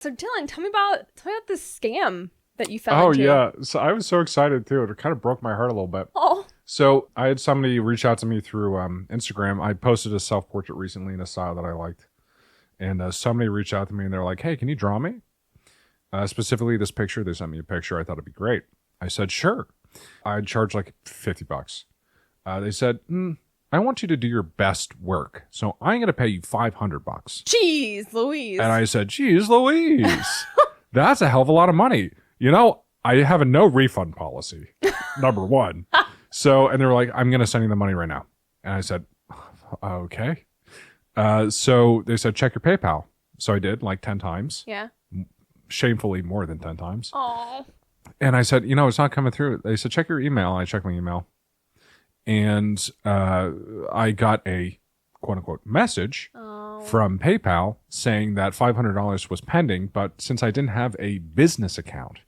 So Dylan, tell me about this scam that you fell Oh into. yeah, so I was so excited too. It kind of broke my heart a little bit. Oh. So I had somebody reach out to me through Instagram. I posted a self-portrait recently in a style that I liked, and somebody reached out to me and they're like, "Hey, can you draw me?" Specifically this picture. They sent me a picture. I thought it'd be great. I said, "Sure." I'd charge like $50. They said, "I want you to do your best work, so I'm going to pay you $500." Jeez, Louise. And I said, "Geez, Louise, that's a hell of a lot of money." You know, I have a no refund policy, number one. So, and they were like, "I'm going to send you the money right now." And I said, "Okay." So they said, "Check your PayPal." So I did like 10 times. Yeah. Shamefully more than 10 times. Oh. And I said, "It's not coming through." They said, "Check your email." And I checked my email. And I got a quote unquote message from PayPal saying that $500 was pending. But since I didn't have a business account,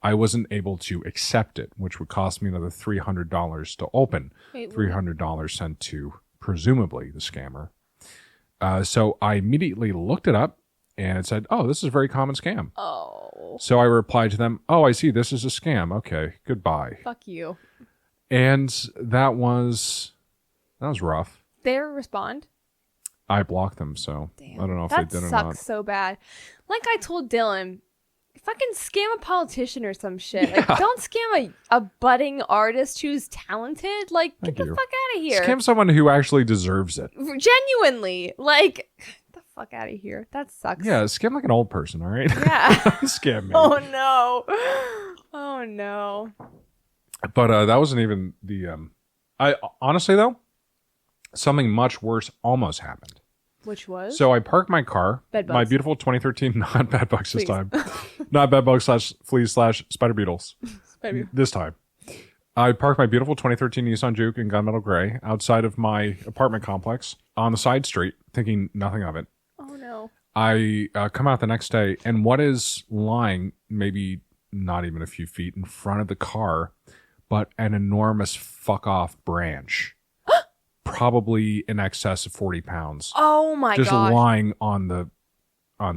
I wasn't able to accept it, which would cost me another $300 to open. Wait, $300 sent to presumably the scammer. So I immediately looked it up and it said, "Oh, this is a very common scam." Oh. So I replied to them, "Oh, I see. This is a scam. Okay, goodbye." Fuck you. And that was rough. They respond? I blocked them, so Damn. I don't know if that they did or sucks not. so bad. Like I told Dylan, fucking scam a politician or some shit. Yeah. Like, don't scam a budding artist who's talented. Like, get Thank the you. fuck out of here. Scam someone who actually deserves it. Genuinely. Like, get the fuck out of here. That sucks. Yeah, scam like an old person, all right? Yeah. Scam me. Oh, no. Oh, no. But that wasn't even the... I honestly, though, something much worse almost happened. Which was? So I parked my car, Bed my bugs. beautiful 2013, not bed bugs this Please. time. Not bed bugs / fleas / spider beetles. Maybe. This time. I parked my beautiful 2013 Nissan Juke in gunmetal gray outside of my apartment complex on the side street, thinking nothing of it. Oh, no. I come out the next day, and what is lying maybe not even a few feet in front of the car, but an enormous fuck off branch. Probably in excess of 40 pounds. Oh, my just gosh. lying on the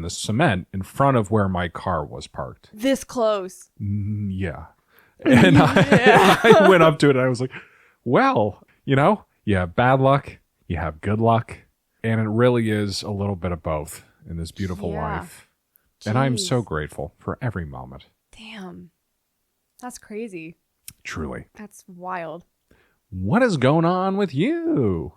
cement in front of where my car was parked. This close. Yeah. And I went up to it and I was like, well, you have bad luck, you have good luck, and it really is a little bit of both in this beautiful Yeah. life. And I'm Jeez. so grateful for every moment. Damn. That's crazy. Truly. That's wild. What is going on with you?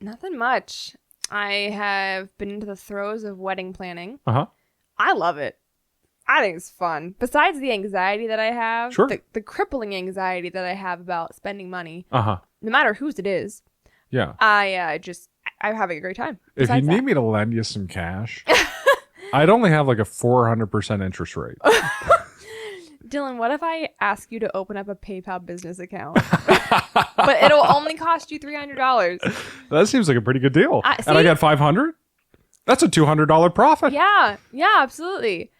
Nothing much. I have been into the throes of wedding planning. Uh-huh. I love it. I think it's fun. Besides the anxiety that I have, Sure. the crippling anxiety that I have about spending money, Uh-huh. no matter whose it is, Yeah. I'm having a great time. If you Besides need that. me to lend you some cash, I'd only have like a 400% interest rate. Dylan, what if I ask you to open up a PayPal business account? But it'll only cost you $300. That seems like a pretty good deal. See? And I got $500? That's a $200 profit. Yeah, absolutely.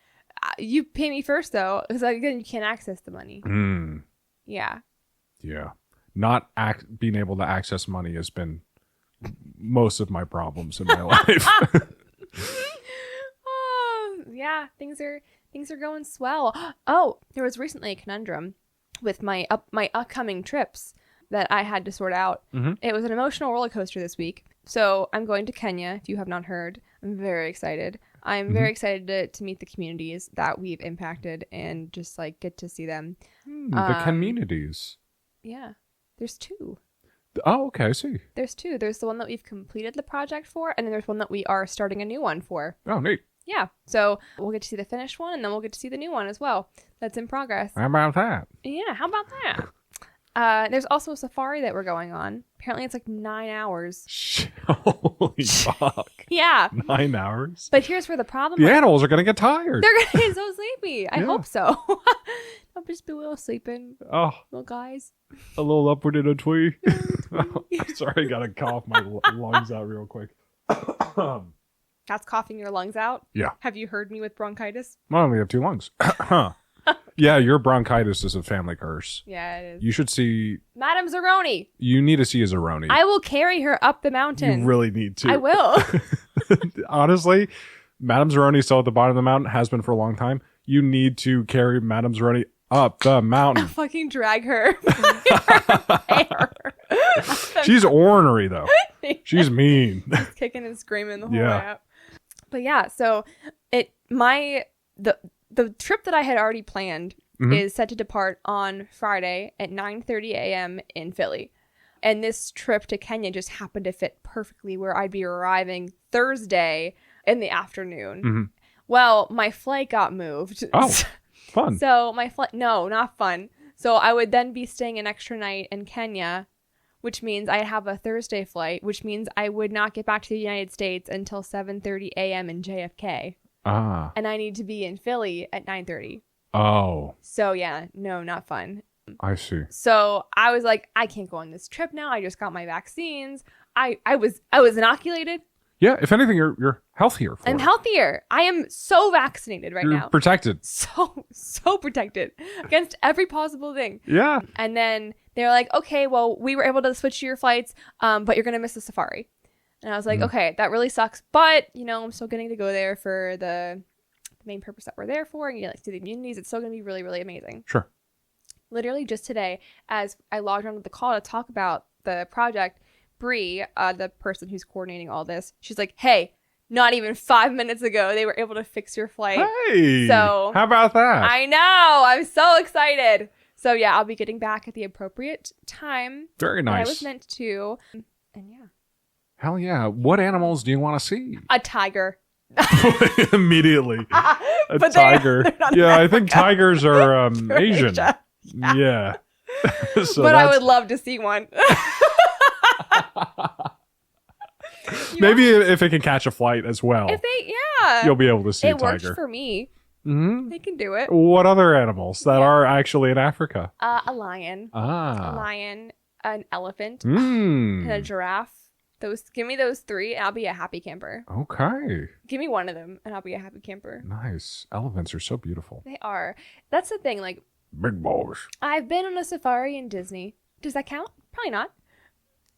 You pay me first, though, because again, you can't access the money. Yeah. Yeah. Not being able to access money has been most of my problems in my life. Yeah, things are going swell. Oh, there was recently a conundrum with my upcoming trips that I had to sort out. Mhm. It was an emotional roller coaster this week. So I'm going to Kenya. If you have not heard, I'm very excited. I'm very excited to meet the communities that we've impacted and just like get to see them. The communities. Yeah, there's two. Oh, okay. I see. There's two. There's the one that we've completed the project for, and then there's one that we are starting a new one for. Oh, neat. Yeah. So we'll get to see the finished one, and then we'll get to see the new one as well. That's in progress. How about that? Yeah. How about that? There's also a safari that we're going on. Apparently, it's like 9 hours. Holy fuck. Yeah. 9 hours? But here's where the problem The lies. animals are going to get tired. They're gonna get so sleepy. I Yeah. hope so. I'll just be a little sleeping, Oh, little guys. a little upward in a tree. Sorry, I got to cough my lungs out real quick. That's coughing your lungs out. Yeah. Have you heard me with bronchitis? I only have 2 lungs. Yeah, your bronchitis is a family curse. Yeah, it is. You should see... Madam Zeroni. You need to see a Zeroni. I will carry her up the mountain. You really need to. I will. Honestly, Madame Zeroni still at the bottom of the mountain, has been for a long time. You need to carry Madame Zeroni up the mountain. Fucking drag her. She's ornery though. She's mean. She's kicking and screaming the whole way up. But yeah, so the trip that I had already planned is set to depart on Friday at 9:30 a.m. in Philly. And this trip to Kenya just happened to fit perfectly where I'd be arriving Thursday in the afternoon. Well, my flight got moved. Oh, fun. So my flight, no, not fun. So I would then be staying an extra night in Kenya, which means I have a Thursday flight, which means I would not get back to the United States until 7:30 a.m. in JFK. And I need to be in Philly at 9:30. Oh. So yeah, no, not fun. I see. So I was like, I can't go on this trip now. I just got my vaccines. I was inoculated. Yeah, if anything, you're healthier. I'm healthier. I am so vaccinated right now. Protected. So protected against every possible thing. Yeah. And then they're like, okay, well, we were able to switch to your flights, but you're gonna miss the safari. And I was like, okay, that really sucks, but I'm still getting to go there for the main purpose that we're there for, and to the communities. It's still gonna be really, really amazing. Sure. Literally just today, as I logged onto the call to talk about the project, Bree, the person who's coordinating all this, she's like, hey, not even 5 minutes ago, they were able to fix your flight. Hey, so how about that? I know. I'm so excited. So yeah, I'll be getting back at the appropriate time. Very nice. I was meant to. And yeah. Hell yeah. What animals do you want to see? A tiger. Immediately. A but tiger. Yeah, I think tigers are Asian. Asia. Yeah. So but I would love to see one. Maybe if it can catch a flight as well. You'll be able to see a tiger. It works for me. Mm-hmm. They can do it. What other animals that are actually in Africa? A lion. A lion, an elephant, and a giraffe. Give me those three, and I'll be a happy camper. Okay. Give me one of them, and I'll be a happy camper. Nice. Elephants are so beautiful. They are. That's the thing. Like, big balls. I've been on a safari in Disney. Does that count? Probably not.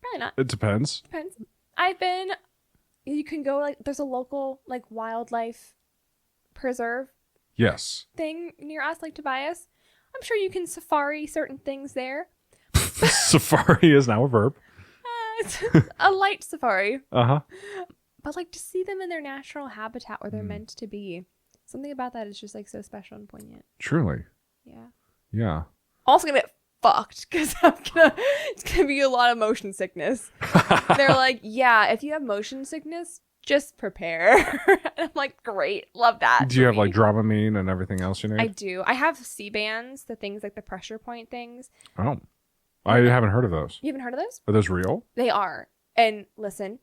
Probably not. It depends. Depends. You can go, like, there's a local, like, wildlife preserve. Yes. Thing near us, like Tobias. I'm sure you can safari certain things there. Safari is now a verb. It's a light safari. Uh-huh. But, like, to see them in their natural habitat where they're meant to be. Something about that is just, like, so special and poignant. Truly. Yeah. Yeah. Also gonna get fucked because it's gonna be a lot of motion sickness. They're like, yeah, if you have motion sickness, just prepare. I'm like, great, love that. Do you have like Dramamine and everything else you need? I do. I have C-bands, the things like the pressure point things. Oh, I haven't heard of those. You haven't heard of those? Are those real? They are. And listen.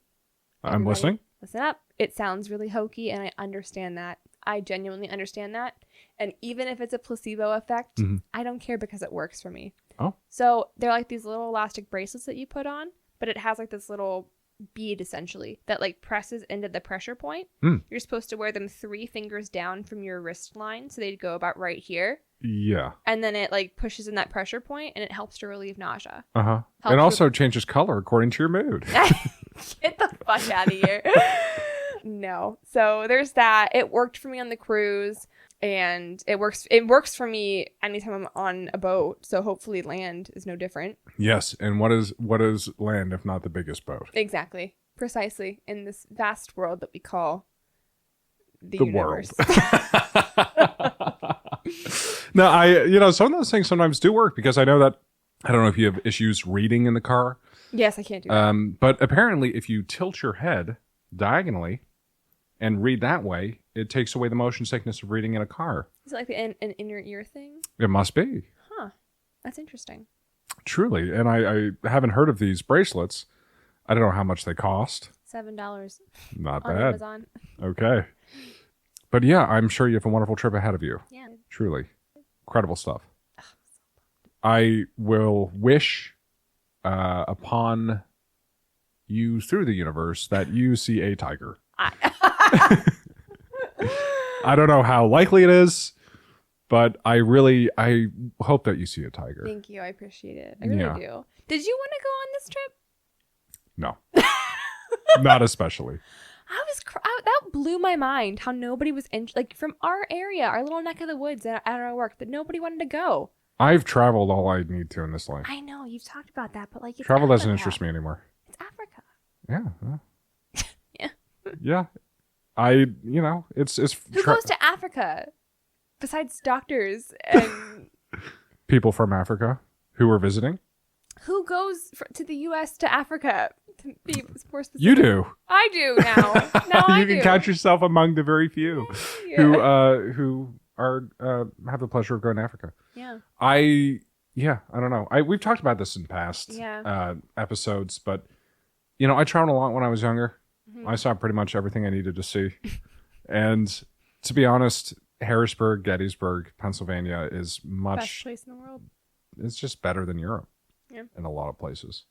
I'm listening. Listen up. It sounds really hokey, and I understand that. I genuinely understand that. And even if it's a placebo effect, I don't care because it works for me. Oh. So they're like these little elastic bracelets that you put on, but it has like this little bead essentially that like presses into the pressure point. You're supposed to wear them 3 fingers down from your wrist line, so they'd go about right here. Yeah. And then it like pushes in that pressure point, and it helps to relieve nausea. Uh-huh. It also changes color according to your mood. Get the fuck out of here. No. So there's that. It worked for me on the cruise, and it works for me anytime I'm on a boat. So hopefully land is no different. Yes. And what is land if not the biggest boat? Exactly. Precisely. In this vast world that we call the universe. World. Now, some of those things sometimes do work because I know that, I don't know if you have issues reading in the car. Yes, I can't do that. But apparently if you tilt your head diagonally and read that way, it takes away the motion sickness of reading in a car. Is it like an inner ear thing? It must be. Huh. That's interesting. Truly. And I haven't heard of these bracelets. I don't know how much they cost. $7. Not on bad. Amazon. Okay. But yeah, I'm sure you have a wonderful trip ahead of you. Yeah. Truly. Incredible stuff. I will wish upon you through the universe that you see a tiger. I don't know how likely it is, but I hope that you see a tiger. Thank you. I appreciate it. I really do. Did you want to go on this trip? No. Not especially. That blew my mind how nobody was like from our area, our little neck of the woods at our work, that nobody wanted to go. I've traveled all I need to in this life. I know you've talked about that, but like travel doesn't interest me anymore. It's Africa. Yeah. Yeah. Yeah. It's who goes to Africa besides doctors and people from Africa who are visiting? Who goes to the U.S. to Africa? To be more specific. You do. I do now. Now you can count yourself among the very few who are have the pleasure of going to Africa. Yeah. I don't know. We've talked about this in past Yeah. episodes, but I traveled a lot when I was younger. Mm-hmm. I saw pretty much everything I needed to see. And to be honest, Harrisburg, Gettysburg, Pennsylvania is best place in the world. It's just better than Europe. Yeah. In a lot of places.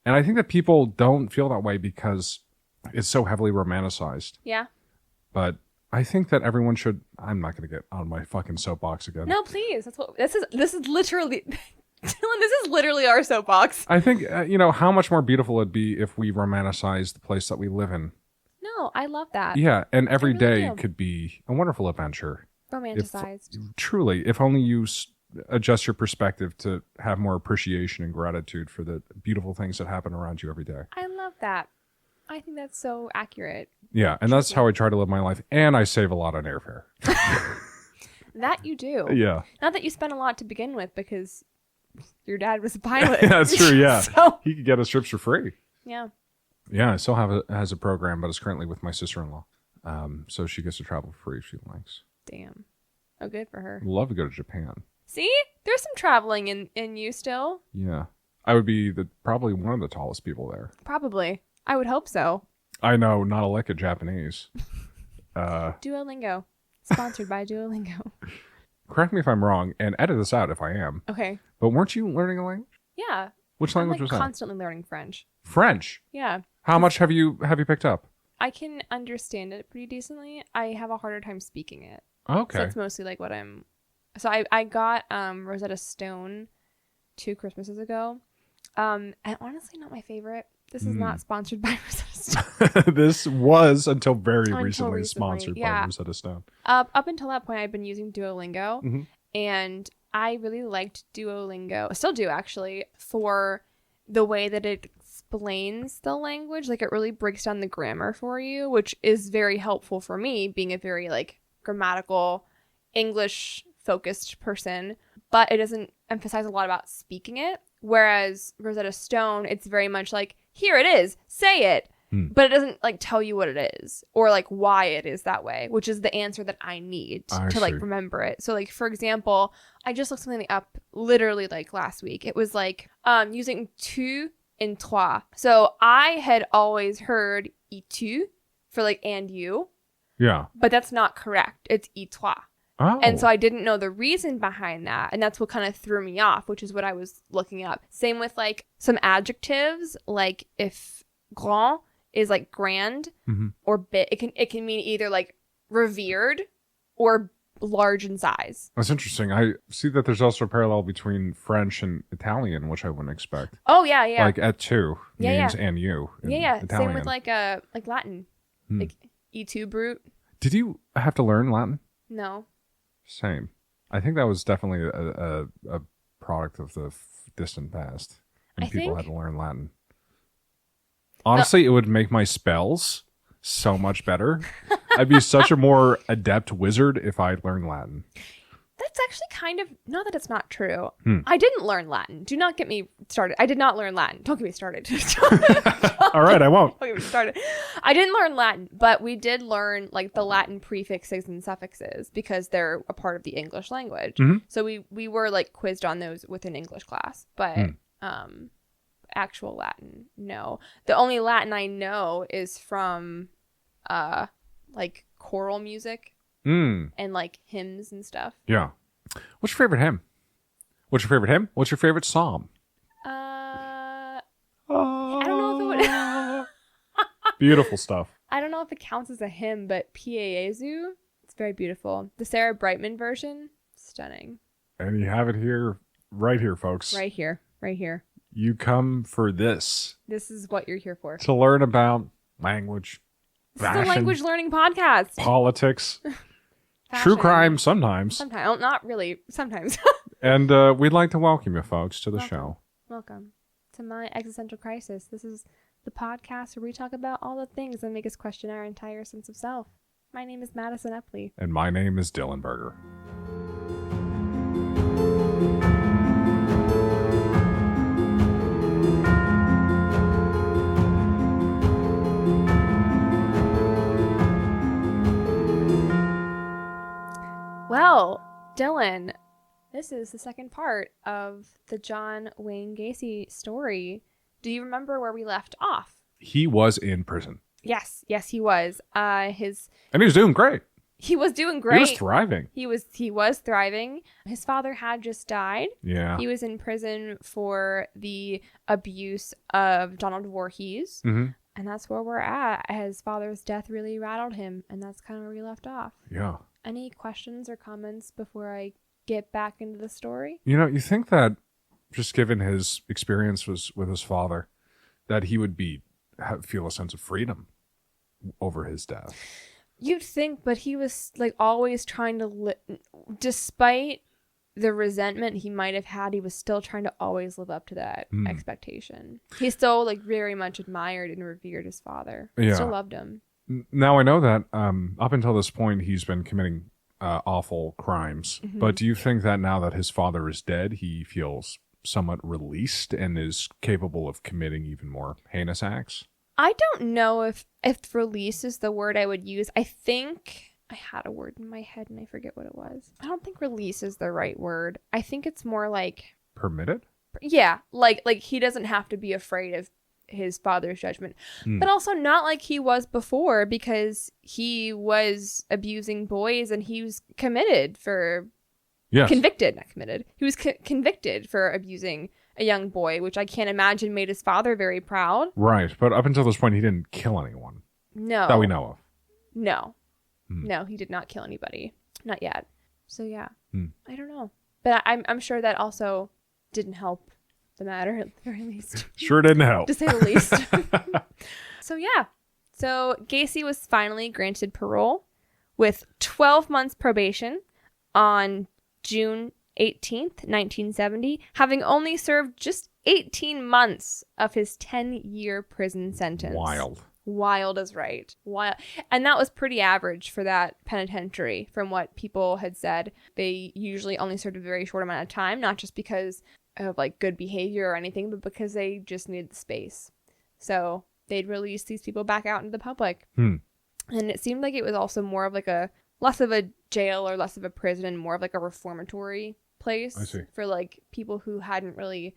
And I think that people don't feel that way because it's so heavily romanticized. Yeah. But I think that everyone should. I'm not going to get on my fucking soapbox again. No, please. This is literally Dylan, this is literally our soapbox. I think how much more beautiful it'd be if we romanticize the place that we live in. No, I love that. Yeah, and every really day do. could be a wonderful adventure. Romanticized. Truly, if only you adjust your perspective to have more appreciation and gratitude for the beautiful things that happen around you every day. I love that. I think that's so accurate. Yeah, and that's how I try to live my life, and I save a lot on airfare. That you do. Yeah. Not that you spent a lot to begin with because your dad was a pilot. That's true, yeah. So, He could get us trips for free. yeah. Yeah, I still has a program, but it's currently with my sister-in-law. So she gets to travel for free if she likes. Damn. Oh, good for her. Love to go to Japan. See? There's some traveling in you still. Yeah. I would be probably one of the tallest people there. Probably. I would hope so. I know, not a lick of Japanese. Duolingo. Sponsored by Duolingo. Correct me if I'm wrong, and edit this out if I am. Okay. But weren't you learning a language? Yeah. Which I'm language was that? constantly learning French. French? Yeah. How much have you picked up? I can understand it pretty decently. I have a harder time speaking it. Okay. So that's mostly like what I'm... So I got Rosetta Stone 2 Christmases ago. And honestly, not my favorite. This is not sponsored by Rosetta Stone. This was until very recently sponsored by Rosetta Stone. Up until that point, I've been using Duolingo. And I really liked Duolingo. I still do, actually, for the way that it explains the language. Like, it really breaks down the grammar for you, which is very helpful for me, being a very, like, grammatical, English-focused person. But it doesn't emphasize a lot about speaking it. Whereas Rosetta Stone, it's very much like, here it is, say it. But it doesn't like tell you what it is or like why it is that way, which is the answer that I need to like remember it. So like, for example, I just looked something up literally like last week. It was like using tu and toi. So I had always heard et tu for like and you. Yeah. But that's not correct. It's et toi. Oh. And so I didn't know the reason behind that. And that's what kind of threw me off, which is what I was looking up. Same with like some adjectives, like if grand is like grand or big, it can mean either like revered or large in size. That's interesting. I see that there's also a parallel between French and Italian, which I wouldn't expect. Oh yeah, yeah. Like et tu means and you. Yeah. Italian. Same with like Latin, like et tu brute. Did you have to learn Latin? No. Same. I think that was definitely a product of the distant past, and people had to learn Latin. Honestly, it would make my spells so much better. I'd be such a more adept wizard if I learned Latin. That's actually kind of, not that it's not true. I didn't learn Latin. Do not get me started. I did not learn Latin. Don't get me started. All right, I won't. Don't get me started. I didn't learn Latin, but we did learn like the Latin prefixes and suffixes because they're a part of the English language. So we were like quizzed on those within English class, but actual Latin, no. The only Latin I know is from like choral music. And like hymns and stuff. Yeah. What's your favorite hymn? What's your favorite hymn? What's your favorite psalm? I don't know if it would. Beautiful stuff. I don't know if it counts as a hymn, but Piezu, it's very beautiful. The Sarah Brightman version, stunning. And you have it here, right here, folks. Right here. You come for this. This is what you're here for. To learn about language, This is a language learning podcast. Politics. Fashion. True crime sometimes. Sometimes. Oh, not really. Sometimes. And we'd like to welcome you folks to the show. Welcome to My Existential Crisis. This is the podcast where we talk about all the things that make us question our entire sense of self. My name is Madison Epley. And my name is Dylan Berger. Well, Dylan, this is the second part of the John Wayne Gacy story. Do you remember where we left off? He was in prison. Yes, he was. And he was doing great. He was doing great. He was thriving. He was thriving. His father had just died. Yeah. He was in prison for the abuse of Donald Voorhees. Mm-hmm. And that's where we're at. His father's death really rattled him, and that's kind of where we left off. Yeah. Any questions or comments before I get back into the story? You know, you think that just given his experience with his father, that he would feel a sense of freedom over his death. You'd think, but he was like always trying to, despite the resentment he might have had, he was still trying to always live up to that expectation. He still like very much admired and revered his father. Yeah. Still loved him. Now I know that up until this point he's been committing awful crimes. Mm-hmm. But do you think that now that his father is dead, he feels somewhat released and is capable of committing even more heinous acts? I don't know if release is the word I would use. I think I had a word in my head and I forget what it was. I don't think release is the right word. I think it's more like permitted. Yeah, like he doesn't have to be afraid of his father's judgment, but also not like he was before, because he was abusing boys and he was convicted for abusing a young boy, which I can't imagine made his father very proud. Right, but up until this point he didn't kill anyone. No. That we know of. No. No, he did not kill anybody. Not yet. So yeah. I don't know. But I'm sure that also didn't help the matter, at the very least. Sure didn't help. To say the least. So yeah. So Gacy was finally granted parole with 12 months probation on June 18th, 1970, having only served just 18 months of his 10-year prison sentence. Wild is right. Wild. And that was pretty average for that penitentiary, from what people had said. They usually only served a very short amount of time, not just because of like good behavior or anything, but because they just needed the space. So they'd release these people back out into the public. And it seemed like it was also more of like less of a jail or less of a prison and more of like a reformatory place for like people who hadn't really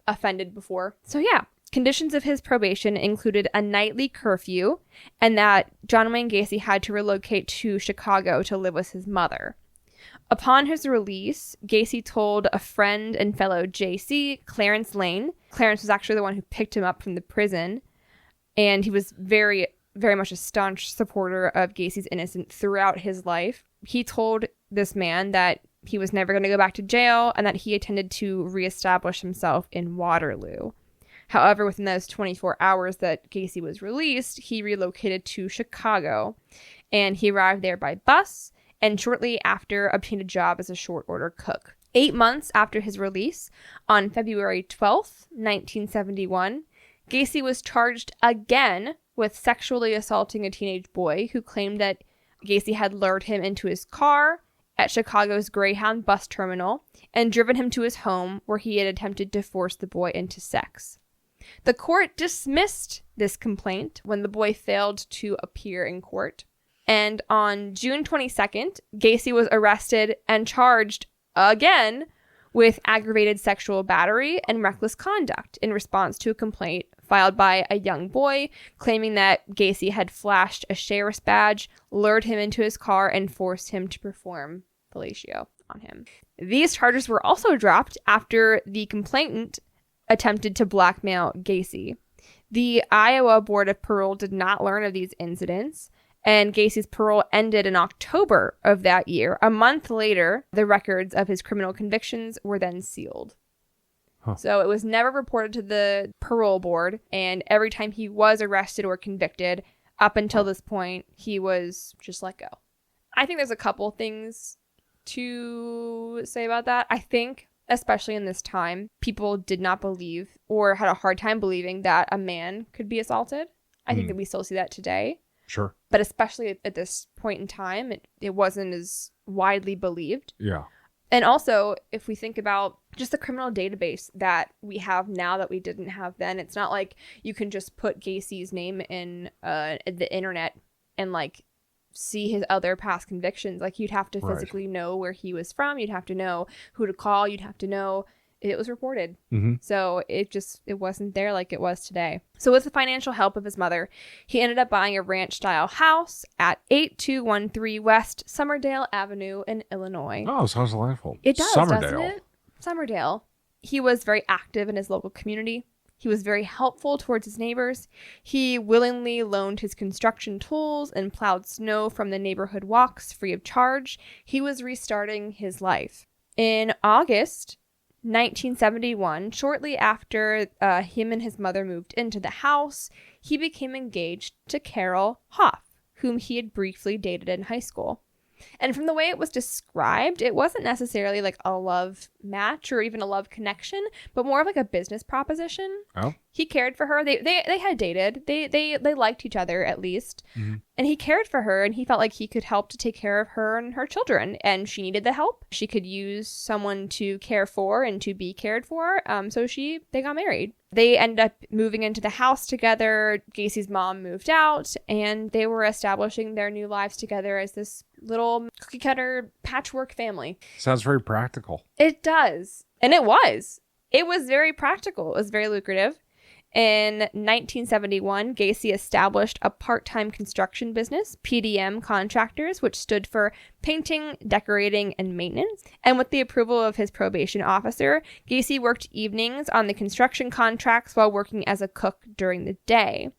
offended before. So yeah. Conditions of his probation included a nightly curfew and that John Wayne Gacy had to relocate to Chicago to live with his mother. Upon his release, Gacy told a friend and fellow JC, Clarence Lane. Clarence was actually the one who picked him up from the prison, and he was very, very much a staunch supporter of Gacy's innocence throughout his life. He told this man that he was never going to go back to jail and that he intended to reestablish himself in Waterloo. However, within those 24 hours that Gacy was released, he relocated to Chicago, and he arrived there by bus and shortly after obtained a job as a short order cook. 8 months after his release, on February 12th, 1971, Gacy was charged again with sexually assaulting a teenage boy who claimed that Gacy had lured him into his car at Chicago's Greyhound bus terminal and driven him to his home where he had attempted to force the boy into sex. The court dismissed this complaint when the boy failed to appear in court. And on June 22nd, Gacy was arrested and charged again with aggravated sexual battery and reckless conduct in response to a complaint filed by a young boy claiming that Gacy had flashed a sheriff's badge, lured him into his car, and forced him to perform fellatio on him. These charges were also dropped after the complainant attempted to blackmail Gacy. The Iowa Board of Parole did not learn of these incidents, and Gacy's parole ended in October of that year. A month later, the records of his criminal convictions were then sealed. So it was never reported to the parole board, and every time he was arrested or convicted, Up until this point, he was just let go. I think there's a couple things to say about that. I think, especially in this time, people did not believe or had a hard time believing that a man could be assaulted. I think that we still see that today. Sure. But especially at this point in time, it wasn't as widely believed. Yeah. And also, if we think about just the criminal database that we have now that we didn't have then, it's not like you can just put Gacy's name in the internet and like see his other past convictions. Like you'd have to physically know where he was from. You'd have to know who to call. You'd have to know it was reported. So it wasn't there like it was today. So with the financial help of his mother, he ended up buying a ranch style house at 8213 West Summerdale Avenue in Illinois. Oh, sounds delightful. It does, Summerdale. doesn't it? Summerdale. He was very active in his local community. He was very helpful towards his neighbors. He willingly loaned his construction tools and plowed snow from the neighborhood walks free of charge. He was restarting his life. In August 1971, shortly after him and his mother moved into the house, he became engaged to Carol Hoff, whom he had briefly dated in high school. And from the way it was described, it wasn't necessarily like a love match or even a love connection, but more of like a business proposition. Oh. He cared for her. They had dated. They liked each other at least. And he cared for her, and he felt like he could help to take care of her and her children. And she needed the help. She could use someone to care for and to be cared for. So they got married. They ended up moving into the house together. Gacy's mom moved out, and they were establishing their new lives together as this little cookie cutter patchwork family. Sounds very practical. It does. And it was. It was very practical. It was very lucrative. In 1971, Gacy established a part-time construction business, PDM Contractors, which stood for Painting, Decorating, and Maintenance. And with the approval of his probation officer, Gacy worked evenings on the construction contracts while working as a cook during the day.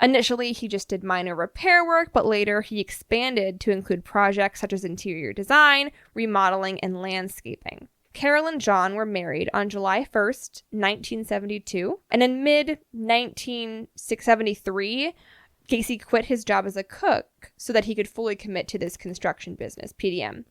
Initially, he just did minor repair work, but later he expanded to include projects such as interior design, remodeling, and landscaping. Carol and John were married on July 1st, 1972, and in mid-1973, Gacy quit his job as a cook so that he could fully commit to this construction business, PDM.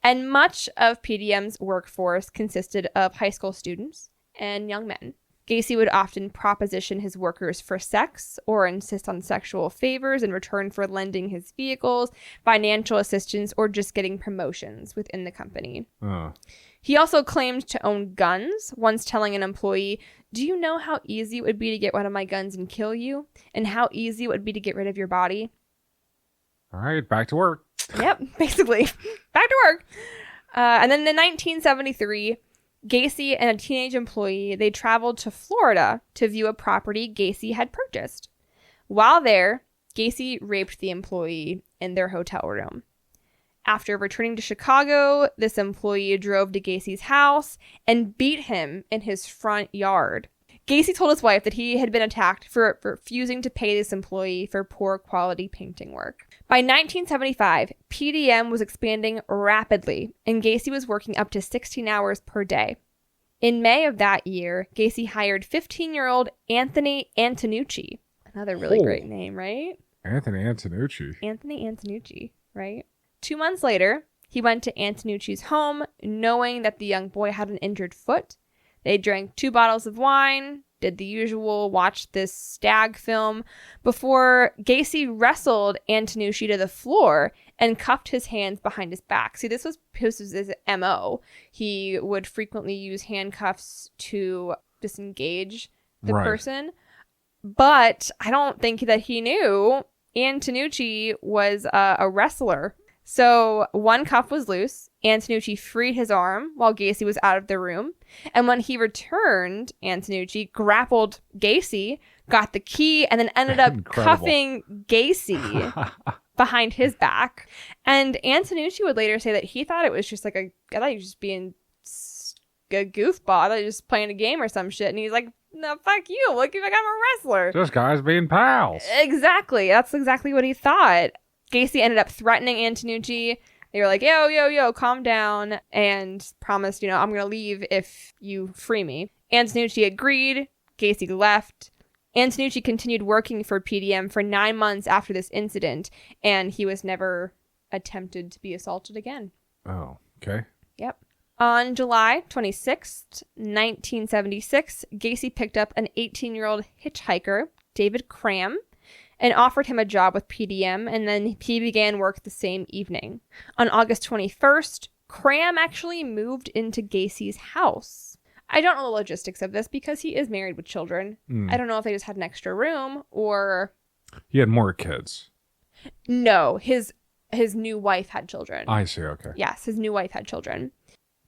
And much of PDM's workforce consisted of high school students and young men. Gacy would often proposition his workers for sex or insist on sexual favors in return for lending his vehicles, financial assistance, or just getting promotions within the company. He also claimed to own guns, once telling an employee, "Do you know how easy it would be to get one of my guns and kill you? And how easy it would be to get rid of your body?" All right, back to work. Yep, basically. Back to work. And then in 1973, Gacy and a teenage employee, they traveled to Florida to view a property Gacy had purchased. While there, Gacy raped the employee in their hotel room. After returning to Chicago, this employee drove to Gacy's house and beat him in his front yard. Gacy told his wife that he had been attacked for refusing to pay this employee for poor quality painting work. By 1975, PDM was expanding rapidly, and Gacy was working up to 16 hours per day. In May of that year, Gacy hired 15-year-old Anthony Antonucci. Another really great name, right? Anthony Antonucci. Anthony Antonucci, right? 2 months later, he went to Antonucci's home, knowing that the young boy had an injured foot. They drank 2 bottles of wine, did the usual, watched this stag film, before Gacy wrestled Antonucci to the floor and cuffed his hands behind his back. See, this was his MO. He would frequently use handcuffs to disengage the person. But I don't think that he knew Antonucci was a wrestler. So one cuff was loose. Antonucci freed his arm while Gacy was out of the room. And when he returned, Antonucci grappled Gacy, got the key, and then ended up cuffing Gacy behind his back. And Antonucci would later say that he thought it was just like I thought he was just being a goofball. I thought he was just playing a game or some shit. And he's like, "No, fuck you. Look, like I'm a wrestler." This guy's being pals. Exactly. That's exactly what he thought. Gacy ended up threatening Antonucci. They were like, yo, calm down, and promised, I'm going to leave if you free me. Antonucci agreed. Gacy left. Antonucci continued working for PDM for 9 months after this incident, and he was never attempted to be assaulted again. Oh, okay. Yep. On July 26th, 1976, Gacy picked up an 18-year-old hitchhiker, David Cram, and offered him a job with PDM, and then he began work the same evening. On August 21st, Cram actually moved into Gacy's house. I don't know the logistics of this because he is married with children. I don't know if they just had an extra room or... He had more kids. No, his new wife had children. I see, okay. Yes, his new wife had children.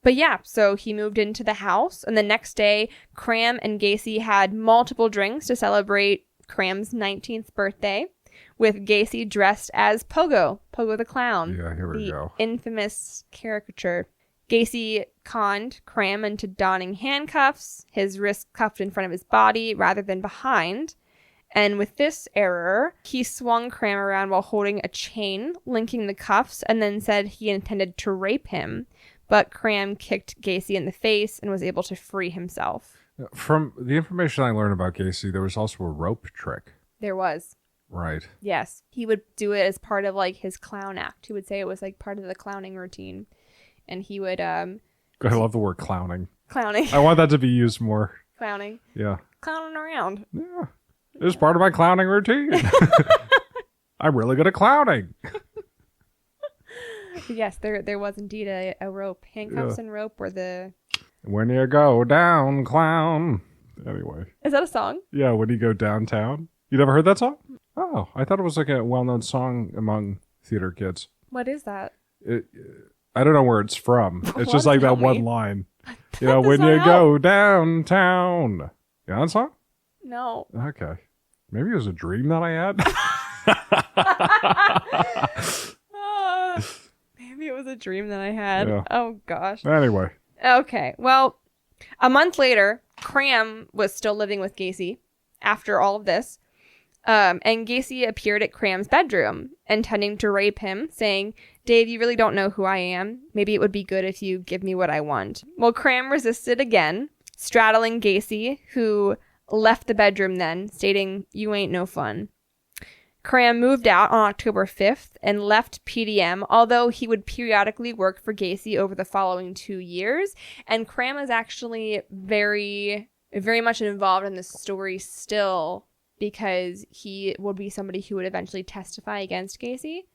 But yeah, so he moved into the house, and the next day, Cram and Gacy had multiple drinks to celebrate Cram's 19th birthday, with Gacy dressed as Pogo the Clown. Yeah, here we go. The infamous caricature. Gacy conned Cram into donning handcuffs, his wrists cuffed in front of his body rather than behind. And with this error, he swung Cram around while holding a chain linking the cuffs and then said he intended to rape him. But Cram kicked Gacy in the face and was able to free himself. From the information I learned about Gacy, there was also a rope trick. There was. Right. Yes. He would do it as part of like his clown act. He would say it was like part of the clowning routine. And he would I love the word clowning. Clowning. I want that to be used more. Clowning. Yeah. Clowning around. Yeah. It's part of my clowning routine. I'm really good at clowning. Yes, there was indeed a rope. Handcuffs and rope were the... When you go down, clown. Anyway. Is that a song? Yeah, when you go downtown. You never heard that song? Oh, I thought it was like a well-known song among theater kids. What is that? I don't know where it's from. It's just like that one line. You know, when you go downtown. You know that song? No. Okay. Maybe it was a dream that I had. Maybe it was a dream that I had. Yeah. Oh, gosh. Anyway. Okay. Well, a month later, Cram was still living with Gacy after all of this. And Gacy appeared at Cram's bedroom, intending to rape him, saying, "Dave, you really don't know who I am. Maybe it would be good if you give me what I want." Well, Cram resisted again, straddling Gacy, who left the bedroom then, stating, "You ain't no fun." Cram moved out on October 5th and left PDM, although he would periodically work for Gacy over the following 2 years. And Cram is actually very, very much involved in this story still, because he would be somebody who would eventually testify against Gacy.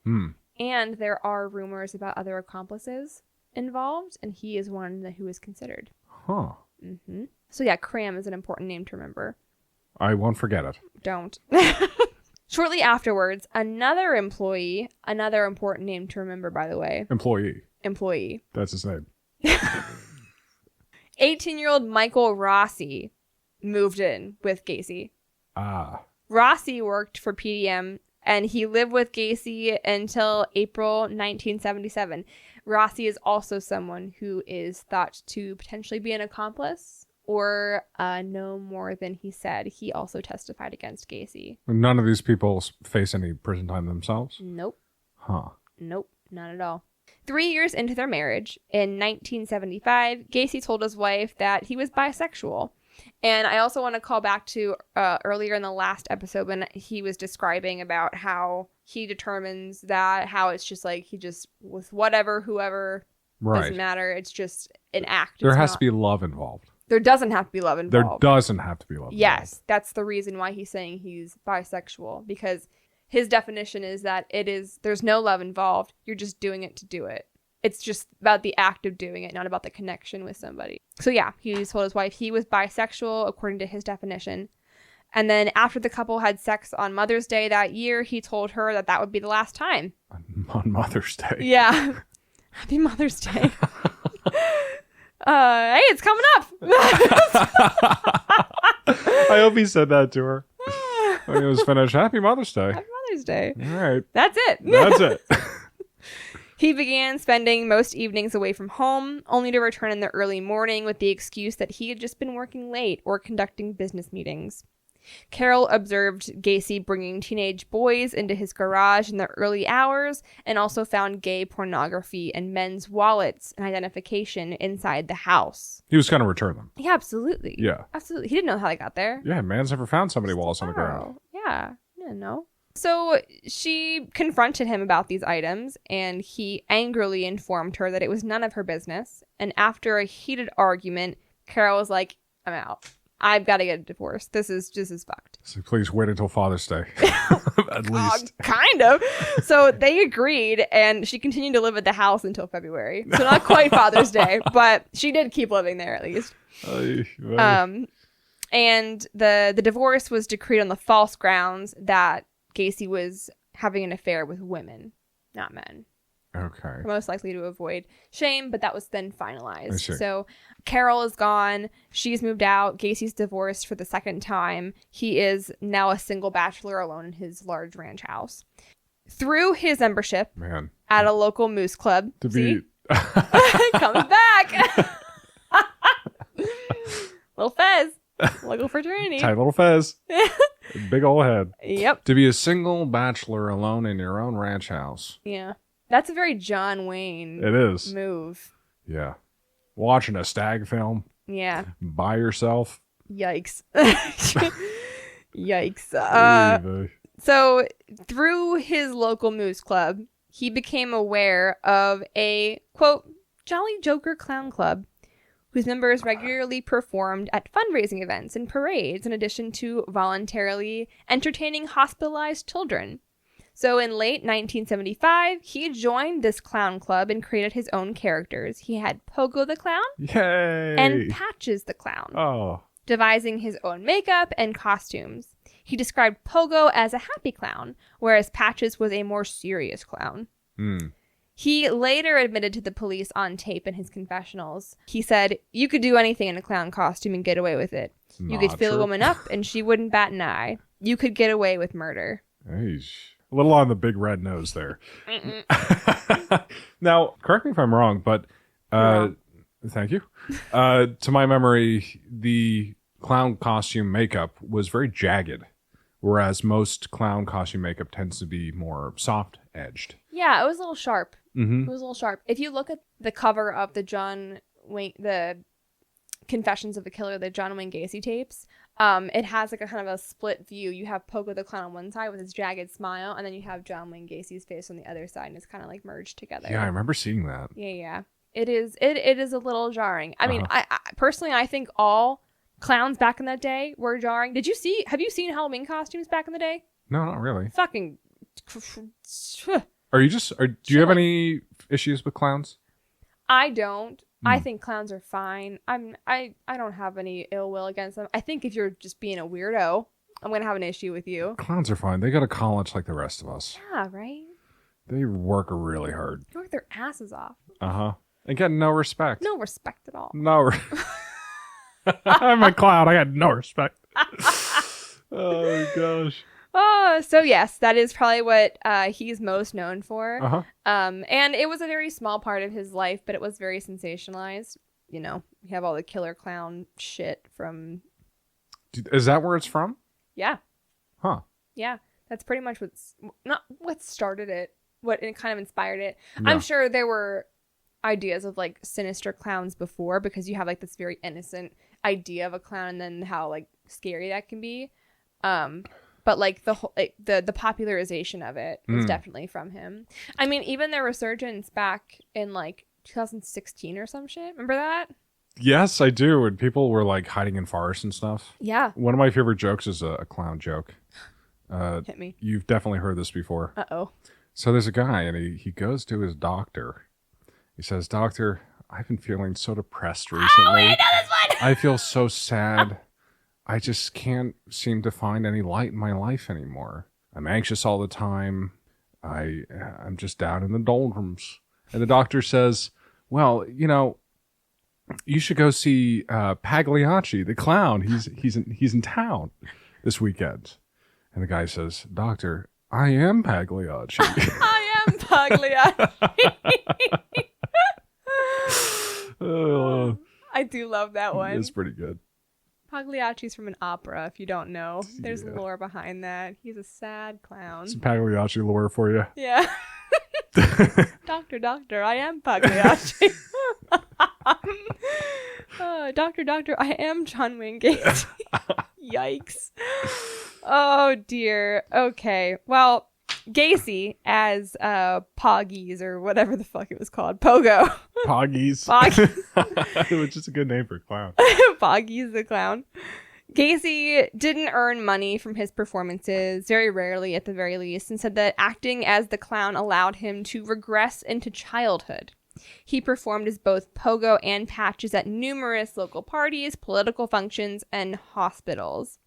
And there are rumors about other accomplices involved, and he is one who is considered. Huh. So yeah, Cram is an important name to remember. I won't forget it. Don't. Shortly afterwards, another employee, another important name to remember, by the way. Employee. That's his name. 18-year-old Michael Rossi moved in with Gacy. Rossi worked for PDM, and he lived with Gacy until April 1977. Rossi is also someone who is thought to potentially be an accomplice or know more than he said. He also testified against Gacy. None of these people face any prison time themselves? Nope. Huh. Nope, not at all. 3 years into their marriage, in 1975, Gacy told his wife that he was bisexual. And I also want to call back to earlier in the last episode when he was describing about how he determines that, how it's just like he just, with whatever, whoever, doesn't matter. It's just an act. There has to be love involved. There doesn't have to be love involved. There doesn't have to be love involved. Yes, that's the reason why he's saying he's bisexual, because his definition is that there's no love involved. You're just doing it to do it. It's just about the act of doing it, not about the connection with somebody. So yeah, he told his wife he was bisexual according to his definition. And then after the couple had sex on Mother's Day that year, he told her that would be the last time. On Mother's Day? Yeah. Happy Mother's Day. Hey, it's coming up. I hope he said that to her when he was finished. Happy Mother's Day. Happy Mother's Day. All right. That's it. That's it. He began spending most evenings away from home, only to return in the early morning with the excuse that he had just been working late or conducting business meetings. Carol observed Gacy bringing teenage boys into his garage in the early hours and also found gay pornography and men's wallets and identification inside the house. He was going to return them. Yeah, absolutely. Yeah. Absolutely. He didn't know how they got there. Yeah, man's never found so many wallets on the ground. Yeah, I didn't know. So she confronted him about these items, and he angrily informed her that it was none of her business. And after a heated argument, Carol was like, I'm out. I've got to get a divorce. This is fucked. So please wait until Father's Day. At least. Kind of. So they agreed, and she continued to live at the house until February. So not quite Father's Day, but she did keep living there at least. And the divorce was decreed on the false grounds that Gacy was having an affair with women, not men. Okay. Most likely to avoid shame, but that was then finalized. So Carol is gone. She's moved out. Gacy's divorced for the second time. He is now a single bachelor alone in his large ranch house. Through his membership at a local moose club. Comes back. Little Fez. Local fraternity. Tight little Fez. Big old head. Yep. To be a single bachelor alone in your own ranch house. Yeah. That's a very John Wayne move. Yeah. Watching a stag film. Yeah. By yourself. Yikes. Yikes. So through his local moose club, he became aware of a, quote, Jolly Joker Clown Club, whose members regularly performed at fundraising events and parades in addition to voluntarily entertaining hospitalized children. So in late 1975, he joined this clown club and created his own characters. He had Pogo the Clown and Patches the Clown, devising his own makeup and costumes. He described Pogo as a happy clown, whereas Patches was a more serious clown. He later admitted to the police on tape in his confessionals. He said, you could do anything in a clown costume and get away with it. You could fill a woman up and she wouldn't bat an eye. You could get away with murder. A little on the big red nose there. Now, correct me if I'm wrong, but thank you. To my memory, the clown costume makeup was very jagged, whereas most clown costume makeup tends to be more soft-edged. Yeah, it was a little sharp. Mm-hmm. It was a little sharp. If you look at the cover of the Confessions of a Killer, the John Wayne Gacy tapes, it has like a kind of a split view. You have Pogo the Clown on one side with his jagged smile, and then you have John Wayne Gacy's face on the other side, and it's kind of like merged together. Yeah, I remember seeing that. Yeah. It is a little jarring. I mean, I personally, I think all clowns back in that day were jarring. Have you seen Halloween costumes back in the day? No, not really. Fucking. Do you have any issues with clowns? I don't. I think clowns are fine. I don't have any ill will against them. I think if you're just being a weirdo, I'm gonna have an issue with you. Clowns are fine. They go to college like the rest of us. Yeah, right? They work really hard. They work their asses off. And get no respect. No respect at all. I'm a clown. I got no respect. Oh gosh. So yes, that is probably what he's most known for. And it was a very small part of his life, but it was very sensationalized. You know, we have all the killer clown shit from. Is that where it's from? Yeah. Huh. Yeah, that's pretty much what started it. What it kind of inspired it. Yeah. I'm sure there were ideas of like sinister clowns before, because you have like this very innocent idea of a clown and then how like scary that can be. But like the whole the popularization of it was definitely from him. I mean, even their resurgence back in like 2016 or some shit. Remember that? Yes, I do. And people were like hiding in forests and stuff. Yeah. One of my favorite jokes is a clown joke. Hit me. You've definitely heard this before. Uh-oh. So there's a guy and he goes to his doctor. He says, "Doctor, I've been feeling so depressed recently. Oh, I know this one. I feel so sad. I just can't seem to find any light in my life anymore. I'm anxious all the time. I'm just down in the doldrums." And the doctor says, "Well, you know, you should go see Pagliacci, the clown. He's in town this weekend." And the guy says, "Doctor, I am Pagliacci." I am Pagliacci. I do love that one. It's pretty good. Pagliacci's from an opera, if you don't know. There's lore behind that. He's a sad clown. Some Pagliacci lore for you. Yeah. Doctor, I am Pagliacci. Doctor, I am John Wayne Gacy. Yikes. Oh, dear. Okay. Well, Gacy as Poggies, or whatever the fuck it was called. Poggo. Poggies. Which is a good name for a clown. Poggies the clown. Gacy didn't earn money from his performances, very rarely at the very least, and said that acting as the clown allowed him to regress into childhood. He performed as both Pogo and Patches at numerous local parties, political functions, and hospitals.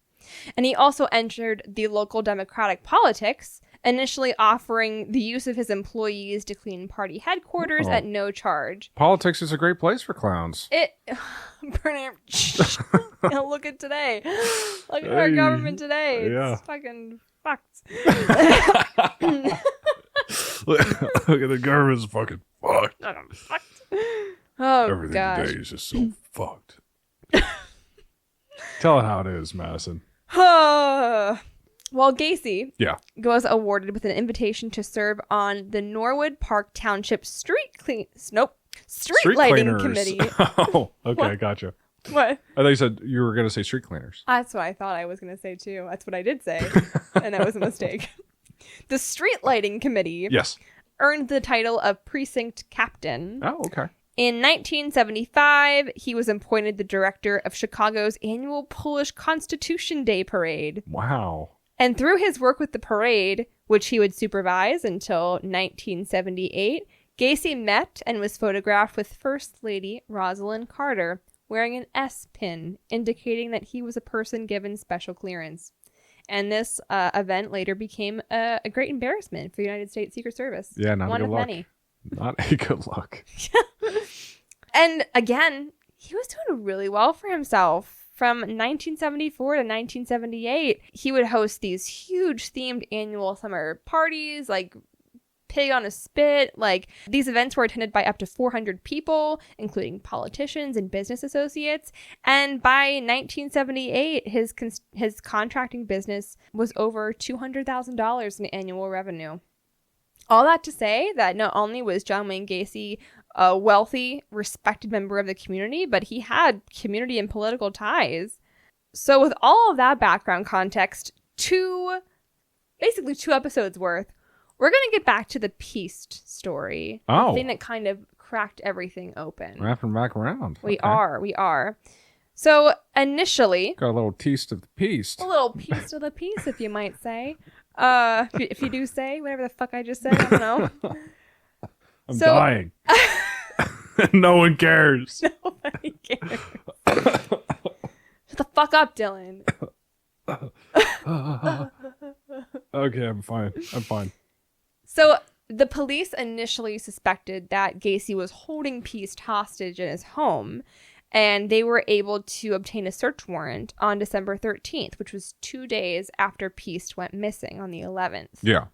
And he also entered the local democratic politics, initially offering the use of his employees to clean party headquarters at no charge. Politics is a great place for clowns. Look at today. Look at our government today. It's fucking fucked. Look at the government's fucking fucked. Oh, everything gosh. today is just so fucked. Tell it how it is, Madison. Well, Gacy was awarded with an invitation to serve on the Norwood Park Township Street Lighting Committee. Oh, okay, What? Gotcha. What? I thought you said you were going to say street cleaners. That's what I thought I was going to say, too. That's what I did say, and that was a mistake. The Street Lighting Committee earned the title of Precinct Captain. Oh, okay. In 1975, he was appointed the director of Chicago's annual Polish Constitution Day Parade. Wow. And through his work with the parade, which he would supervise until 1978, Gacy met and was photographed with First Lady Rosalind Carter, wearing an S pin, indicating that he was a person given special clearance. And this event later became a great embarrassment for the United States Secret Service. Yeah, not one a of good look. many. Not a good look. And again, he was doing really well for himself. From 1974 to 1978, he would host these huge themed annual summer parties, like Pig on a Spit. Like, these events were attended by up to 400 people, including politicians and business associates. And by 1978, his contracting business was over $200,000 in annual revenue. All that to say that not only was John Wayne Gacy a wealthy, respected member of the community, but he had community and political ties. So with all of that background context, basically two episodes worth, we're going to get back to the Piest story. Oh. The thing that kind of cracked everything open. Wrapping back around. We are. So initially... Got a little taste of the Piest. A little piece of the piece, if you might say. If you do say, whatever the fuck I just said, I don't know. I'm dying. No one cares. Nobody cares. Shut the fuck up, Dylan. Okay, I'm fine. So the police initially suspected that Gacy was holding Piest hostage in his home, and they were able to obtain a search warrant on December 13th, which was 2 days after Piest went missing on the 11th. Yeah.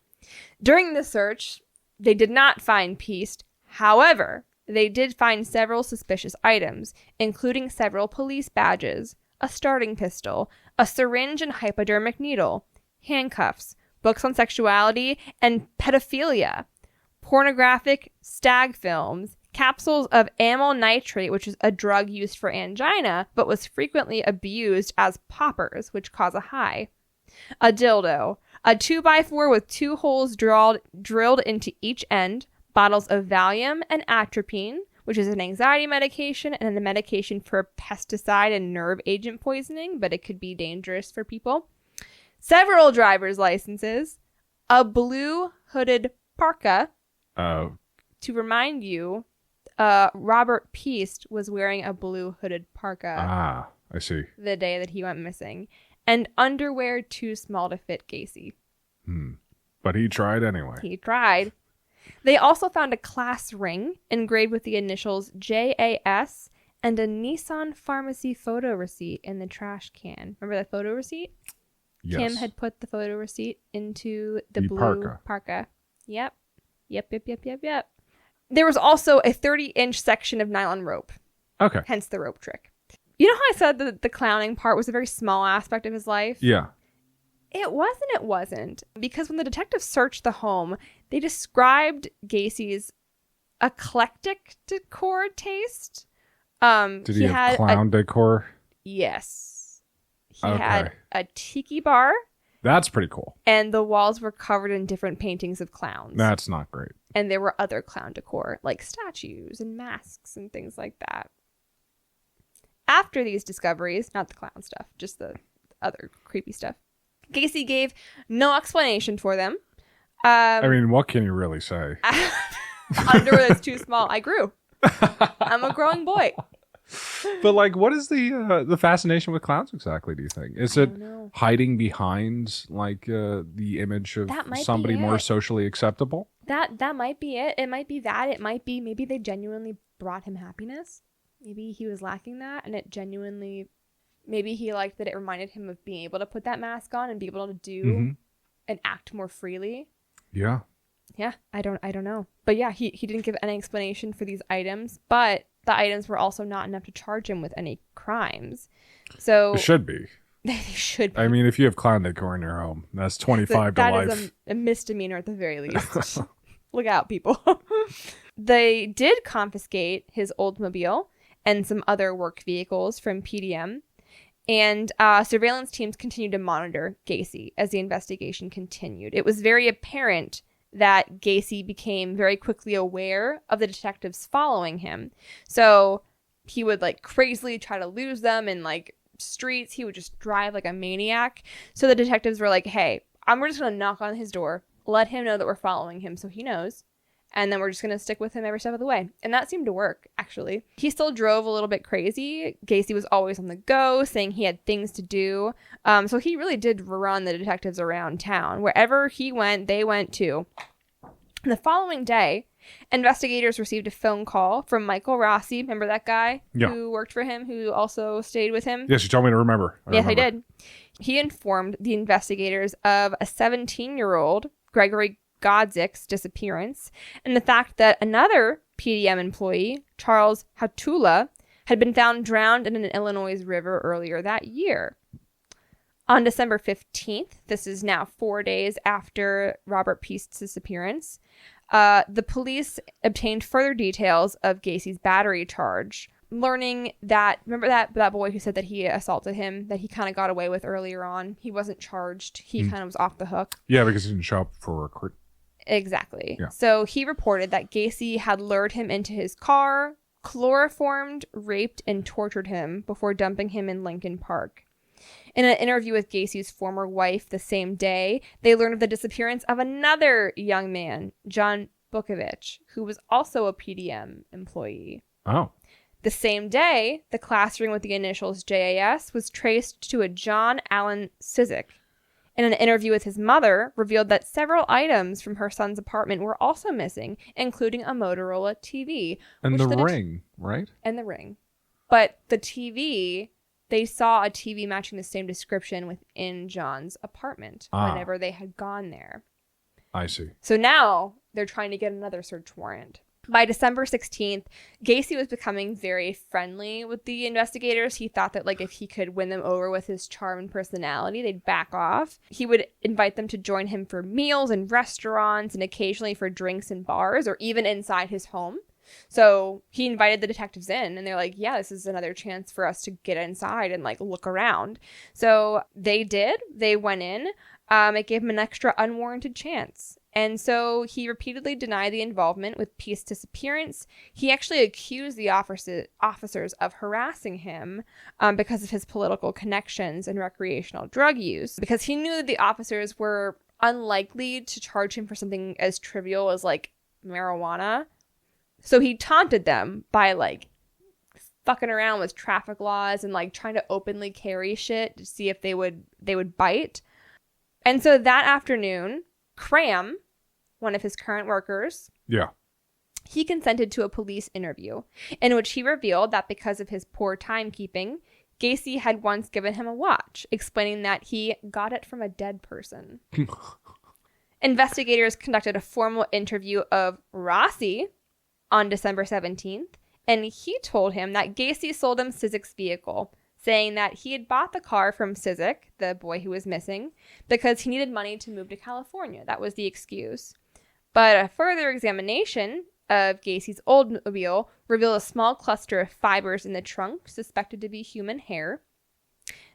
During the search, they did not find Piest. However, they did find several suspicious items, including several police badges, a starting pistol, a syringe and hypodermic needle, handcuffs, books on sexuality and pedophilia, pornographic stag films, capsules of amyl nitrate, which is a drug used for angina, but was frequently abused as poppers, which cause a high, a dildo, a 2x4 with 2 holes drilled into each end, bottles of Valium and atropine, which is an anxiety medication and a medication for pesticide and nerve agent poisoning, but it could be dangerous for people. Several driver's licenses, a blue hooded parka. To remind you, Robert Piest was wearing a blue hooded parka. Ah, I see. The day that he went missing. And underwear too small to fit Gacy. But he tried anyway. He tried. They also found a class ring engraved with the initials JAS and a Nissan pharmacy photo receipt in the trash can. Remember that photo receipt? Yes. Kim had put the photo receipt into the blue parka. Yep. There was also a 30-inch section of nylon rope. Okay. Hence the rope trick. You know how I said that the clowning part was a very small aspect of his life? Yeah. It wasn't. Because when the detectives searched the home, they described Gacy's eclectic decor taste. Did he have clown decor? Yes. He had a tiki bar. That's pretty cool. And the walls were covered in different paintings of clowns. That's not great. And there were other clown decor, like statues and masks and things like that. After these discoveries, not the clown stuff, just the other creepy stuff, Gacy gave no explanation for them. I mean, what can you really say? Underwear that's too small. I grew. I'm a growing boy. But like, what is the fascination with clowns exactly? Do you think is it hiding behind like the image of somebody more socially acceptable? That might be it. It might be that. It might be maybe they genuinely brought him happiness. Maybe he was lacking that, and it genuinely. Maybe he liked that it reminded him of being able to put that mask on and be able to do and act more freely. Yeah. Yeah, I don't know. But yeah, he didn't give any explanation for these items, but the items were also not enough to charge him with any crimes. So it should be. They should be. I mean, if you have clown decor in your home, that's 25 to life. That is a misdemeanor at the very least. Look out, people. They did confiscate his Oldsmobile and some other work vehicles from PDM. And surveillance teams continued to monitor Gacy as the investigation continued. It was very apparent that Gacy became very quickly aware of the detectives following him. So he would like crazily try to lose them in like streets. He would just drive like a maniac. So the detectives were like, hey, we're just going to knock on his door, let him know that we're following him so he knows. And then we're just going to stick with him every step of the way. And that seemed to work, actually. He still drove a little bit crazy. Gacy was always on the go, saying he had things to do. So he really did run the detectives around town. Wherever he went, they went too. And the following day, investigators received a phone call from Michael Rossi. Remember that guy who worked for him, who also stayed with him? Yes, you told me to remember. Yes, I did. He informed the investigators of a 17-year-old, Gregory Godzik's disappearance, and the fact that another PDM employee, Charles Hatula, had been found drowned in an Illinois river earlier that year. On December 15th, this is now 4 days after Robert Peaste's disappearance, the police obtained further details of Gacy's battery charge, learning that, remember that boy who said that he assaulted him, that he kind of got away with earlier on? He wasn't charged. He kind of was off the hook. Yeah, because he didn't show up for a court. Exactly. Yeah. So he reported that Gacy had lured him into his car, chloroformed, raped, and tortured him before dumping him in Lincoln Park. In an interview with Gacy's former wife the same day, they learned of the disappearance of another young man, John Bukovich, who was also a PDM employee. Oh. The same day, the class ring with the initials JAS was traced to a John Allen Sizik. In an interview with his mother, revealed that several items from her son's apartment were also missing, including a Motorola TV. And the ring, right? And the ring. But the TV, they saw a TV matching the same description within John's apartment whenever they had gone there. I see. So now they're trying to get another search warrant. By December 16th, Gacy was becoming very friendly with the investigators. He thought that, like, if he could win them over with his charm and personality, they'd back off. He would invite them to join him for meals in restaurants and occasionally for drinks in bars or even inside his home. So he invited the detectives in and they're like, yeah, this is another chance for us to get inside and, like, look around. So they did. They went in. It gave him an extra unwarranted chance. And so he repeatedly denied the involvement with Peace's disappearance. He actually accused the officers of harassing him because of his political connections and recreational drug use, because he knew that the officers were unlikely to charge him for something as trivial as, like, marijuana. So he taunted them by, like, fucking around with traffic laws and, like, trying to openly carry shit to see if they would bite. And so that afternoon, Cram, one of his current workers, he consented to a police interview in which he revealed that because of his poor timekeeping, Gacy had once given him a watch, explaining that he got it from a dead person. Investigators conducted a formal interview of Rossi on December 17th, And he told him that Gacy sold him Cizik's vehicle, saying that he had bought the car from Cizik, the boy who was missing, because he needed money to move to California. That was the excuse. But a further examination of Gacy's Oldsmobile revealed a small cluster of fibers in the trunk, suspected to be human hair.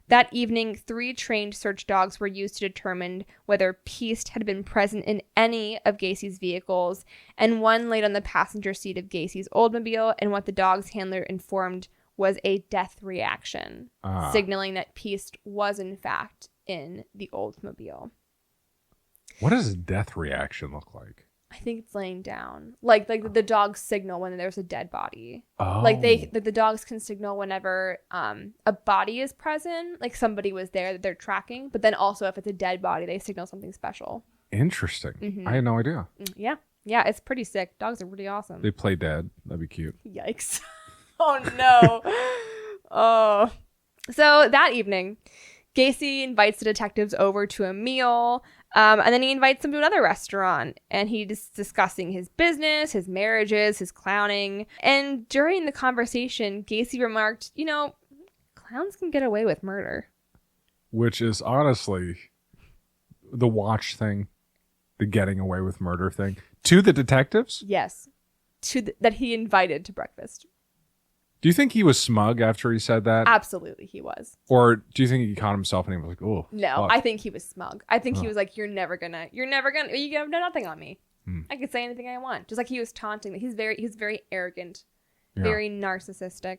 That evening, 3 trained search dogs were used to determine whether Piest had been present in any of Gacy's vehicles, and one laid on the passenger seat of Gacy's Oldsmobile, and what the dog's handler informed was a death reaction, signaling that Piest was, in fact, in the Oldsmobile. What does a death reaction look like? I think it's laying down. Like the dogs signal when there's a dead body. Oh. Like the dogs can signal whenever a body is present, like somebody was there that they're tracking. But then also if it's a dead body, they signal something special. Interesting. Mm-hmm. I had no idea. Yeah. Yeah, it's pretty sick. Dogs are pretty awesome. They play dead. That'd be cute. Yikes. Oh, no. Oh. So that evening, Gacy invites the detectives over to a meal. And then he invites them to another restaurant, and he's discussing his business, his marriages, his clowning. And during the conversation, Gacy remarked, clowns can get away with murder. Which is honestly the watch thing, the getting away with murder thing. To the detectives? Yes. That he invited to breakfast. Do you think he was smug after he said that? Absolutely, he was. Or do you think he caught himself and he was like, oh. No, fuck. I think he was smug. I think he was like, you have nothing on me. I can say anything I want. Just like he was taunting. He's very arrogant, very narcissistic.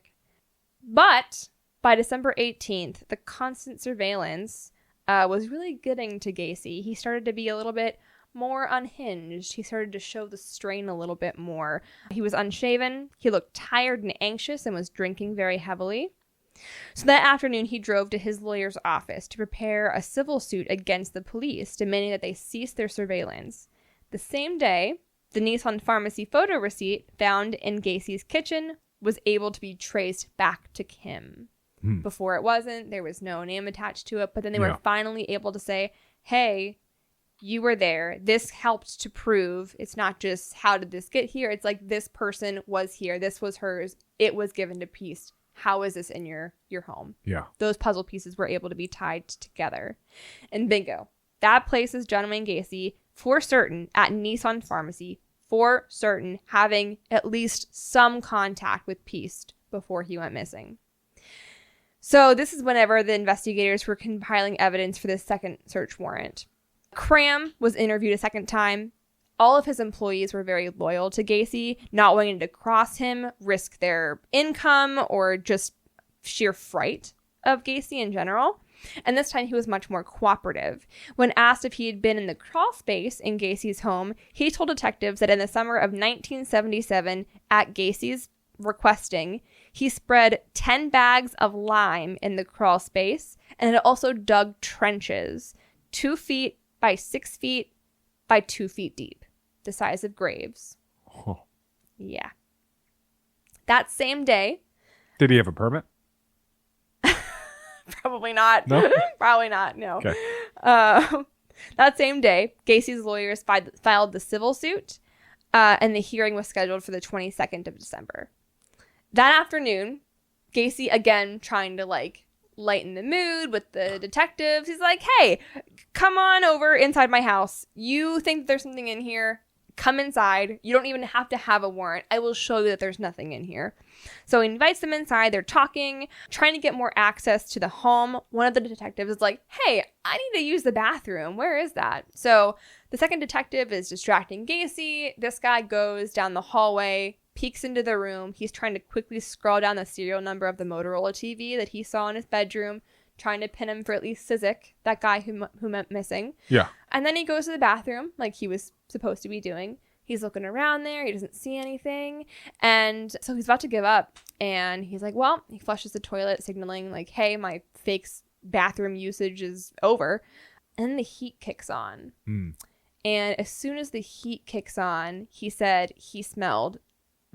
But by December 18th, the constant surveillance was really getting to Gacy. He started to be a little bit more unhinged. He started to show the strain a little bit more. He was unshaven. He looked tired and anxious and was drinking very heavily. So that afternoon, he drove to his lawyer's office to prepare a civil suit against the police, demanding that they cease their surveillance. The same day, the Nissan Pharmacy photo receipt found in Gacy's kitchen was able to be traced back to Kim. Before it wasn't. There was no name attached to it. But then they were finally able to say, hey, you were there. This helped to prove it's not just how did this get here. It's like this person was here. This was hers. It was given to Piest. How is this in your home? Yeah. Those puzzle pieces were able to be tied together. And bingo. That places John Wayne Gacy for certain at Nissan Pharmacy, for certain having at least some contact with Piest before he went missing. So this is whenever the investigators were compiling evidence for this second search warrant. Cram was interviewed a second time. All of his employees were very loyal to Gacy, not wanting to cross him, risk their income, or just sheer fright of Gacy in general. And this time he was much more cooperative. When asked if he had been in the crawl space in Gacy's home, he told detectives that in the summer of 1977, at Gacy's requesting, he spread 10 bags of lime in the crawl space and had also dug trenches 2 feet by 6 feet by 2 feet deep, the size of graves. Oh. Yeah. That same day. Did he have a permit? Probably not. No? Probably not, no. Okay. That same day, Gacy's lawyers filed the civil suit, and the hearing was scheduled for the 22nd of December. That afternoon, Gacy, again, trying to, lighten the mood with the detectives. He's like, hey, come on over inside my house. You think there's something in here? Come inside. You don't even have to have a warrant. I will show you that there's nothing in here. So he invites them inside. They're talking, trying to get more access to the home. One of the detectives is like, hey, I need to use the bathroom. Where is that? So the second detective is distracting Gacy. This guy goes down the hallway, peeks into the room. He's trying to quickly scroll down the serial number of the Motorola TV that he saw in his bedroom, trying to pin him for at least Cizik, that guy who went missing. Yeah. And then he goes to the bathroom like he was supposed to be doing. He's looking around there. He doesn't see anything. And so he's about to give up. And he's like, well, he flushes the toilet, signaling like, hey, my fake bathroom usage is over. And then the heat kicks on. And as soon as the heat kicks on, he said he smelled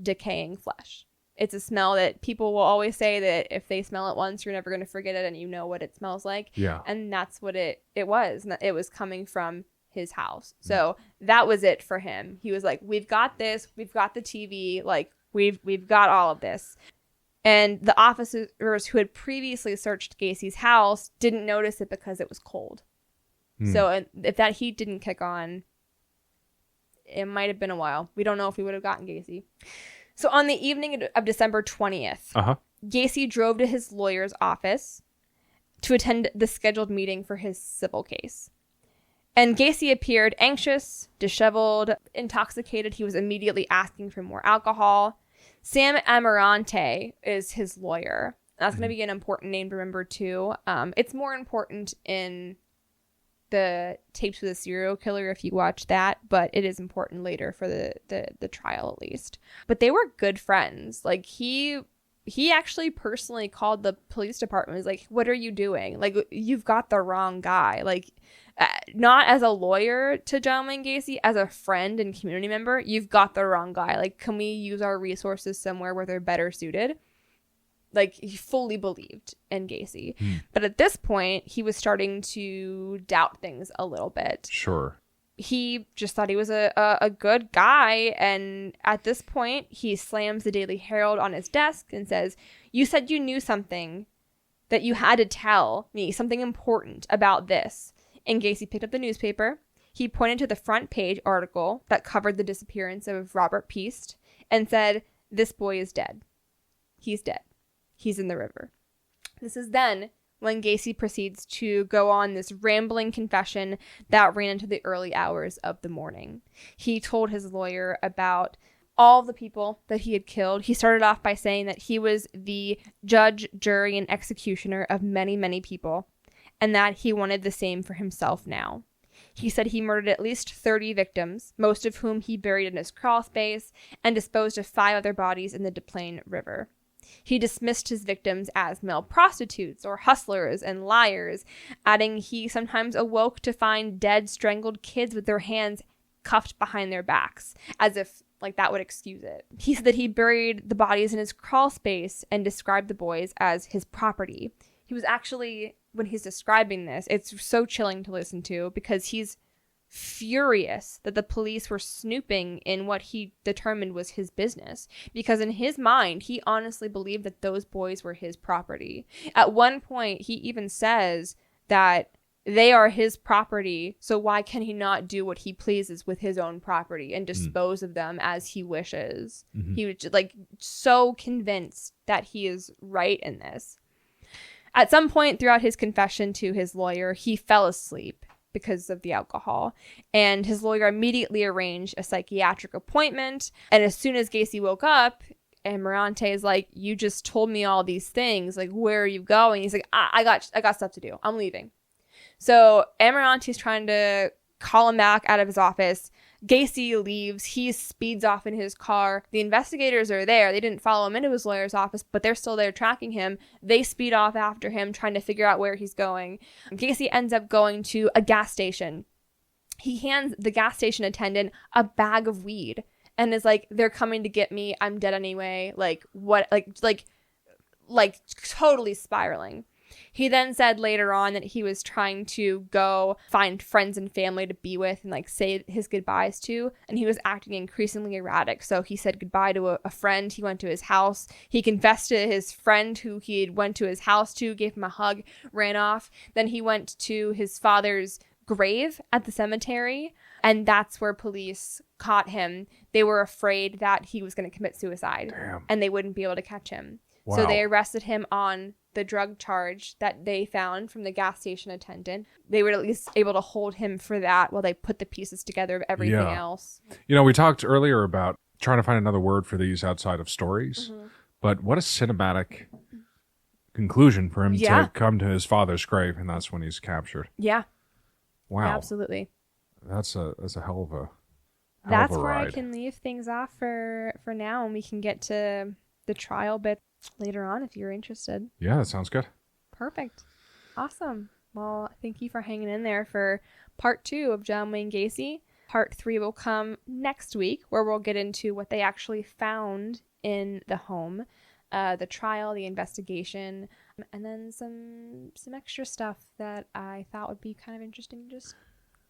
decaying flesh. It's a smell that people will always say that if they smell it once, you're never going to forget it and you know what it smells like. Yeah. And that's what it was. It was coming from his house. So that was it for him. He was like, we've got this. We've got the TV. Like, We've got all of this. And the officers who had previously searched Gacy's house didn't notice it because it was cold. So if that heat didn't kick on, it might have been a while. We don't know if we would have gotten Gacy. So on the evening of December 20th, Gacy drove to his lawyer's office to attend the scheduled meeting for his civil case. And Gacy appeared anxious, disheveled, intoxicated. He was immediately asking for more alcohol. Sam Amarante is his lawyer. That's going to be an important name to remember, too. It's more important in the Tapes of the Serial Killer if you watch that, but it is important later for the trial, at least. But they were good friends. Like, he actually personally called the police department. Was like, what are you doing? Like, you've got the wrong guy. Like, not as a lawyer to John Wayne Gacy, as a friend and community member, you've got the wrong guy. Like, can we use our resources somewhere where they're better suited? Like, he fully believed in Gacy. But at this point, he was starting to doubt things a little bit. Sure. He just thought he was a good guy. And at this point, he slams the Daily Herald on his desk and says, "You said you knew something that you had to tell me, something important about this." And Gacy picked up the newspaper. He pointed to the front page article that covered the disappearance of Robert Piest and said, "This boy is dead. He's dead. He's in the river." This is then when Gacy proceeds to go on this rambling confession that ran into the early hours of the morning. He told his lawyer about all the people that he had killed. He started off by saying that he was the judge, jury, and executioner of many, many people, and that he wanted the same for himself now. He said he murdered at least 30 victims, most of whom he buried in his crawl space, and disposed of 5 other bodies in the Des Plaines River. He dismissed his victims as male prostitutes or hustlers and liars, adding he sometimes awoke to find dead, strangled kids with their hands cuffed behind their backs, as if like that would excuse it. He said that he buried the bodies in his crawl space and described the boys as his property. He was actually, when he's describing this, it's so chilling to listen to because he's furious that the police were snooping in what he determined was his business, because in his mind he honestly believed that those boys were his property. At one point he even says that they are his property, so why can he not do what he pleases with his own property and dispose of them as he wishes? He was just, like, so convinced that he is right in this. At some point throughout his confession to his lawyer, he fell asleep because of the alcohol, and his lawyer immediately arranged a psychiatric appointment. And as soon as Gacy woke up, Amarante is like, "You just told me all these things, like, where are you going?" He's like, I got stuff to do, I'm leaving. So Amarante's trying to call him back out of his office. Gacy leaves. He speeds off in his car. The investigators are there. They didn't follow him into his lawyer's office, but they're still there tracking him. They speed off after him, trying to figure out where he's going. Gacy ends up going to a gas station. He hands the gas station attendant a bag of weed and is like, "They're coming to get me. I'm dead anyway." Like, what? Like totally spiraling. He then said later on that he was trying to go find friends and family to be with and like say his goodbyes to, and he was acting increasingly erratic. So he said goodbye to a friend. He went to his house. He confessed to his friend who he went to his house to, gave him a hug, ran off. Then he went to his father's grave at the cemetery, and that's where police caught him. They were afraid that he was going to commit suicide. Damn. And they wouldn't be able to catch him. Wow. So they arrested him on the drug charge that they found from the gas station attendant. They were at least able to hold him for that while they put the pieces together of everything else. You know, we talked earlier about trying to find another word for these outside of stories, but what a cinematic conclusion for him to come to his father's grave, and that's when he's captured. Yeah. Wow. Yeah, absolutely. That's a hell of a That's where ride. I can leave things off for now, and we can get to the trial bit later on if you're interested. Yeah, that sounds good. Perfect. Awesome. Well, thank you for hanging in there for part 2 of John Wayne Gacy. Part 3 will come next week, where we'll get into what they actually found in the home, the trial, the investigation, and then some extra stuff that I thought would be kind of interesting to just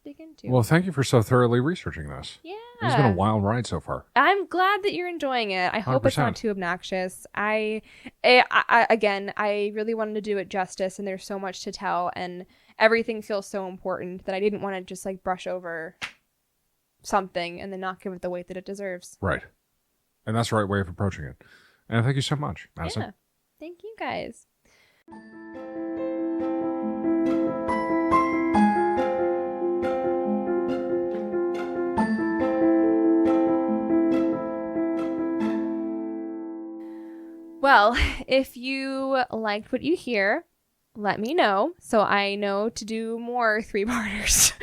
dig into. Well, thank you for so thoroughly researching this. Yeah. It's been a wild ride so far. I'm glad that you're enjoying it. I hope 100%. it's not too obnoxious. Again, I really wanted to do it justice, and there's so much to tell, and everything feels so important that I didn't want to just like brush over something and then not give it the weight that it deserves. Right. And that's the right way of approaching it. And thank you so much, Madison. Yeah. Thank you guys. Well, if you liked what you hear, let me know so I know to do more 3-parters.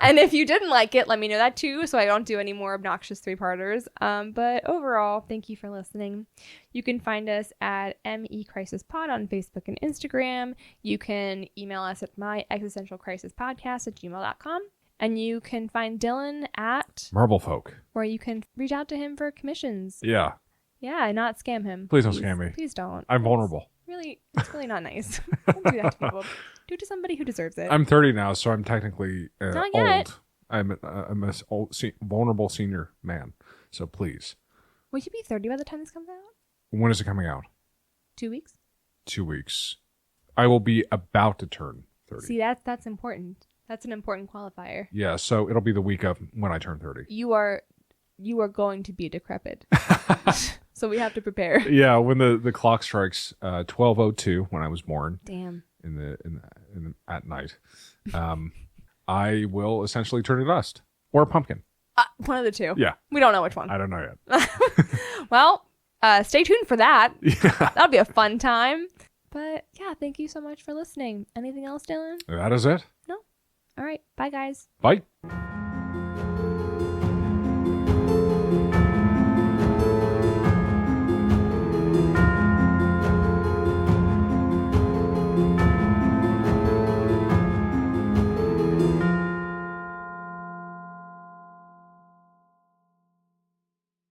And if you didn't like it, let me know that too so I don't do any more obnoxious 3-parters. But overall, thank you for listening. You can find us at MECrisisPod on Facebook and Instagram. You can email us at myexistentialcrisispodcast@gmail.com. And you can find Dylan at Marblefolk, where you can reach out to him for commissions. Yeah. Yeah, not scam him. Please don't scam me. Please don't. I'm vulnerable. It's really not nice. Don't do that to people. Do it to somebody who deserves it. I'm 30 now, so I'm technically Not yet. old. I'm a vulnerable senior man. So please. Will you be 30 by the time this comes out? When is it coming out? 2 weeks? 2 weeks. I will be about to turn 30. See, that's important. That's an important qualifier. Yeah, so it'll be the week of when I turn 30. You are going to be decrepit. So we have to prepare. Yeah, when the clock strikes 12:02 when I was born. Damn. At night, I will essentially turn to dust or a pumpkin. One of the two. Yeah. We don't know which one. I don't know yet. Well, stay tuned for that. Yeah. That'll be a fun time. But yeah, thank you so much for listening. Anything else, Dylan? That is it. No? All right. Bye, guys. Bye.